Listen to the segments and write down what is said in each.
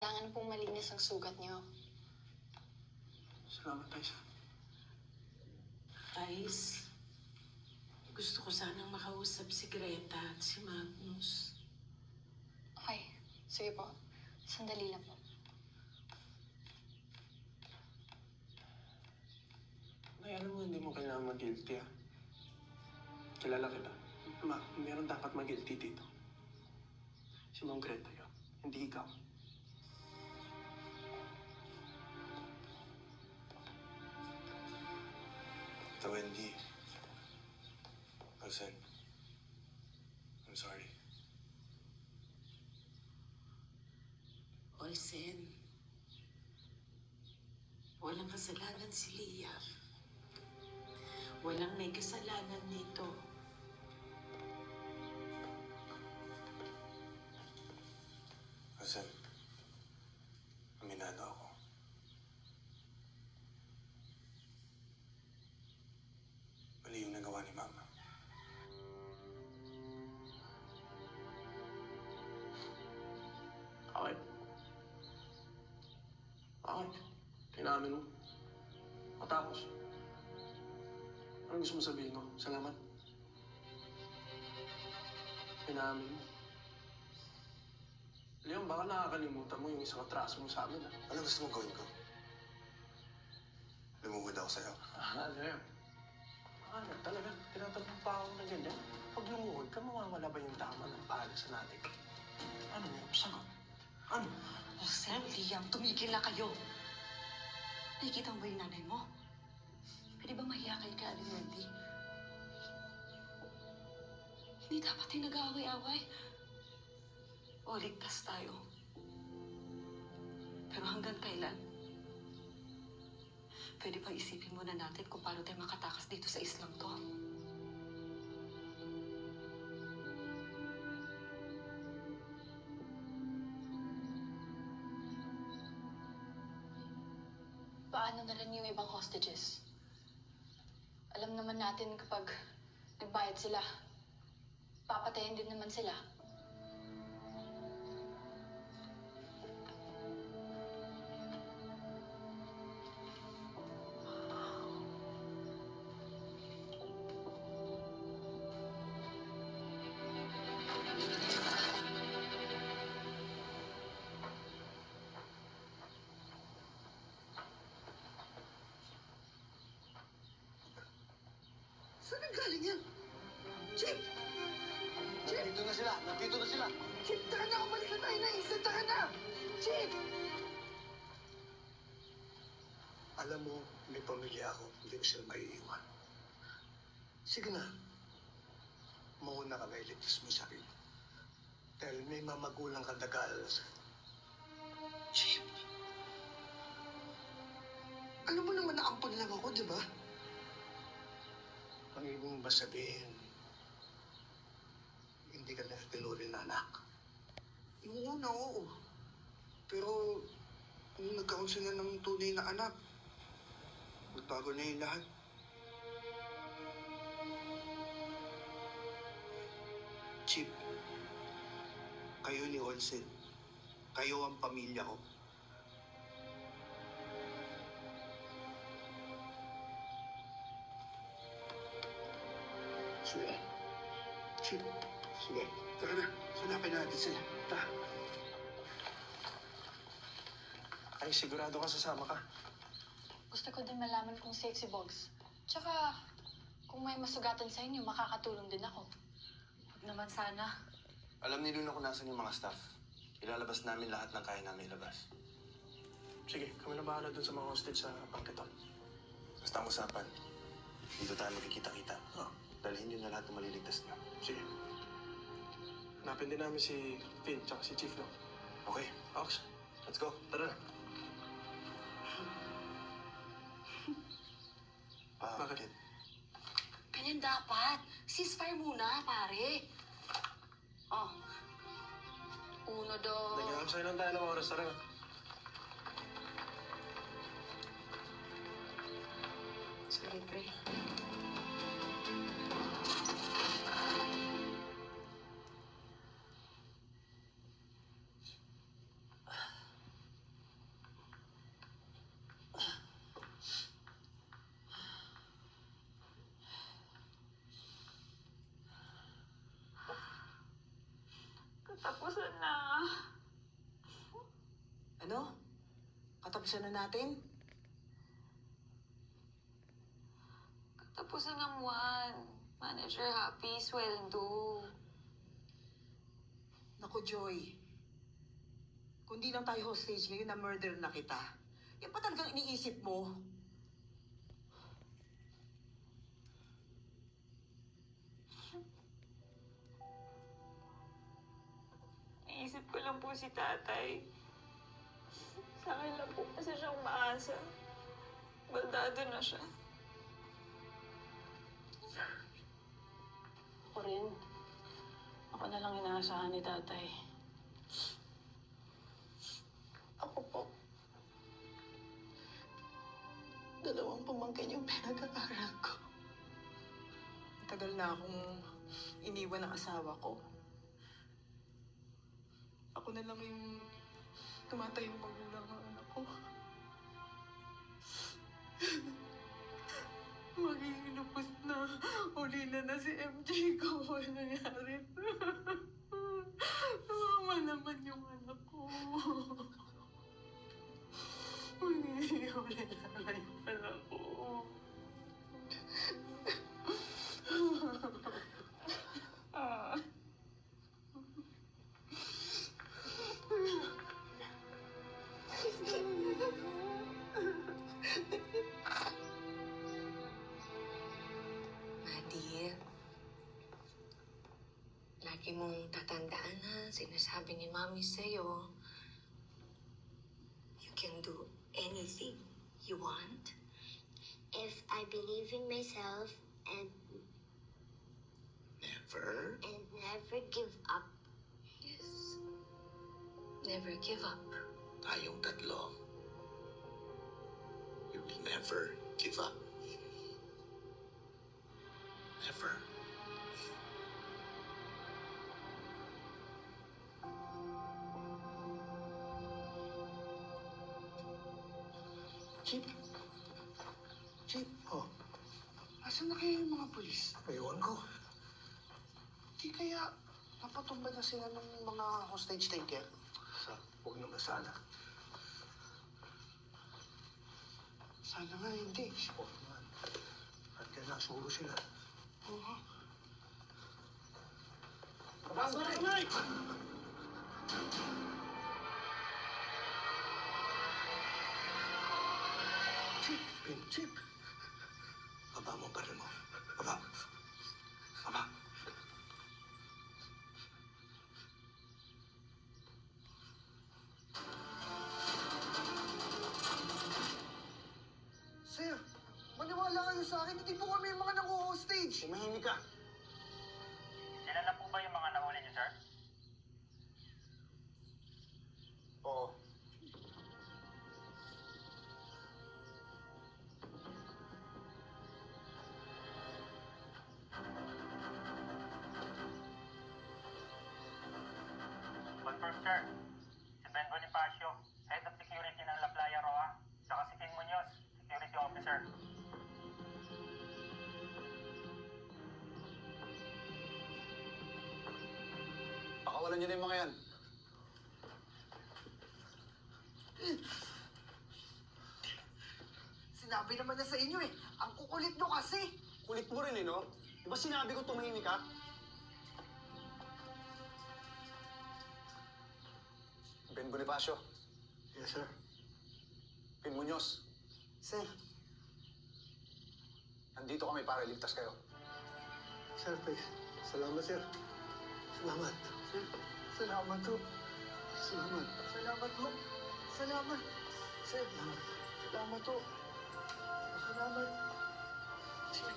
Kailangan pong malinis ang sugat niyo. Salamat, Thais. Thais, gusto ko sanang makausap si Greta at si Magnus. Okay, sige po. Sandali lang po. Nay, alam mo, hindi mo kailangan mag-guilty, ah. Kilala kita. Ma, meron dapat mag-guilty dito. Si Ma'am Greta yun, hindi ikaw. Ito, Wendy. Listen, I'm sorry. Olsen, walang kasalanan si Liam. Walang may kasalanan dito. Listen, aminado ako. Mali yung nagawa ni Mama. Okay. Okay. Inamin mo. Matapos. Anong gusto mo sabihin ko? Salamat. Inamin mo. Leon, baka nakakalimutan mo yung isang atraso mo sa amin, ah. Ano gusto mong gawin ko? Lumuhod ako sa'yo. Leon. Talaga, tinatanong pa ako na ganyan. Pag lumuhod ka, mawawala ba yung tama ng pala sa natin? Ano mo? Sagot. Ano? Olsen, Liam, tumigil na kayo. Nakikita mo ba yung nanay mo? Pwede ba mahiya kay Aling Wendy? Hindi dapat yung nag-aaway-aaway. O, ligtas tayo. Pero hanggang kailan? Pwede pa isipin muna natin kung paano tayo makatakas dito sa islang to. Paano na rin yung ibang hostages? Alam naman natin kapag nagbayad sila, papatayin din naman sila. Saan ang galing yan? Chip! Chip! Nandito na sila! Nandito na sila! Chip, tara na! Umalis na tayo na isa! Tara na! Chip! Alam mo, may pamilya ako. Hindi ko sila maiiwan. Sige na. Mauna ka na iligtas mo sa akin. Dahil may mamagulang ka nag-aalala sa'yo. Chip! Alam mo naman na ampon lang ako, di ba? Ang ibig mong ba sabihin, hindi ka na pinuri na anak? Noon na, oo. Pero, nung nagkaroon sila ng tunay na anak, nagbago na yung lahat. Chip, kayo ni Olsen, kayo ang pamilya ko. Sige. Chip, Sige. tara na. Hanapin natin sila. Tara. Ay, sigurado ka sasama ka. Gusto ko din malaman kung safe si Boggs. Tsaka, kung may masugatan sa inyo, makakatulong din ako. Huwag naman sana. Alam ni Luna kung nasan yung mga staff. Ilalabas namin lahat ng kaya namin ilabas. Sige, kami na bahala dun sa mga hostage sa Pangketon. Basta ang usapan, dito tayo magkikita-kita. Oh. Dalhin nyo na lahat ng maliligtas nyo. Sige. Hanapin din namin si Finn tsaka si Chief, no? Okay, Ox, let's go. tara na. Bakit? Ganyan dapat. Ceasefire muna, pare. Oh. Uno, dos. Nag-aamsay lang tayo ng oras, tara na. Sige, pre. katapusan na natin? Katapusan ng buwan. Manager happy, sweldo. Naku, Joy. Kung di lang tayo hostage ngayon na murder na kita, yan pa talagang iniisip mo? Iisip ko lang po si tatay. Sa akin lang po kasi siya umaasa. Baldado na siya. Ako rin. Ako na lang inaasahan ni tatay. Ako po. 2 pamangkin yung pinag-aaral ko. Tagal na akong iniwan ng asawa ko. Ako na lang yung tumatayong magulang ng anak ko. Magiging lupos na. Uli na si MJ ko. Ano nangyari? Mama naman yung anak ko. Uli na yung anak ko. Nadia, lagi mong tatandaan ha, sinasabi ni Mami sa'yo, you can do anything you want. If I believe in myself and never give up. Yes. Never give up. Tayong tatlo. You will never give up. Never. Chip? Chip? Oh. Asan na kaya yung mga polis? Ewan ko. Di kaya napatumba na sila ng mga hostage taker? Huwag naman sana. Sana nga hindi. Huwag naman. Andiyan na siguro sila. Oo. Chip! Chip! Baba mo pa rin mo. Baba. Baba. Sir, maniwala kayo sa akin. Hindi po kami yung mga nang-hostage. Tumahimik ka. Sila na po ba yung mga nahuli niyo, sir? Oo. Confirm, sir. Si Ben Bonifacio, Head of Security ng La Playa Roa, saka si King Munoz, Security Officer. Pakawalan niyo na yung mga yan. Sinabi naman na sa inyo eh. Ang kukulit nyo kasi. Kulit mo rin eh, no? Di ba sinabi ko tumahimik ka? Ben Bonifacio, Yes, sir. Pin Munoz, Sir, nandito kami para iligtas kayo. Sir, please. Salamat, sir. Salamat. sir, salamat ho. Salamat. Salamat ho. Salamat. Sir, salamat ho. Salamat. Sir.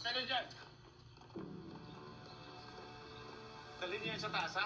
Sino dyan? Dali niyo yan sa taas, ha?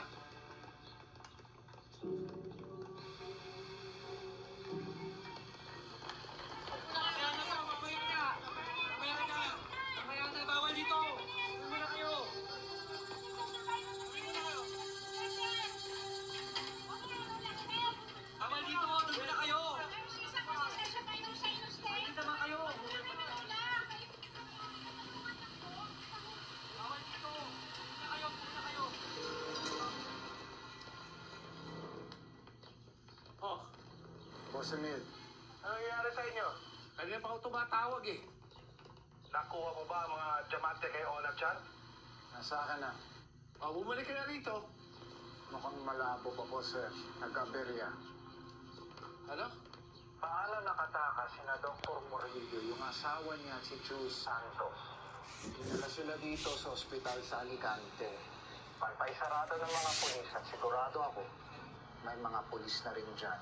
Oh, Boss Emil, Ano nangyayari sa inyo? kanina pa ako tumatawag eh. Nakuha mo ba ang mga diamante kay Onab Chan? nasa akin na. Oh, bumalik ka na rito. Mukhang malabo pa po, sir. Nagkaberya. Ano? Paano nakatakas sina Dr. Murillo, yung asawa niya si Chus Santos? Dinala sila dito sa ospital sa Alicante. Pagpaisarado ng mga pulis at sigurado ako, May mga pulis na rin dyan.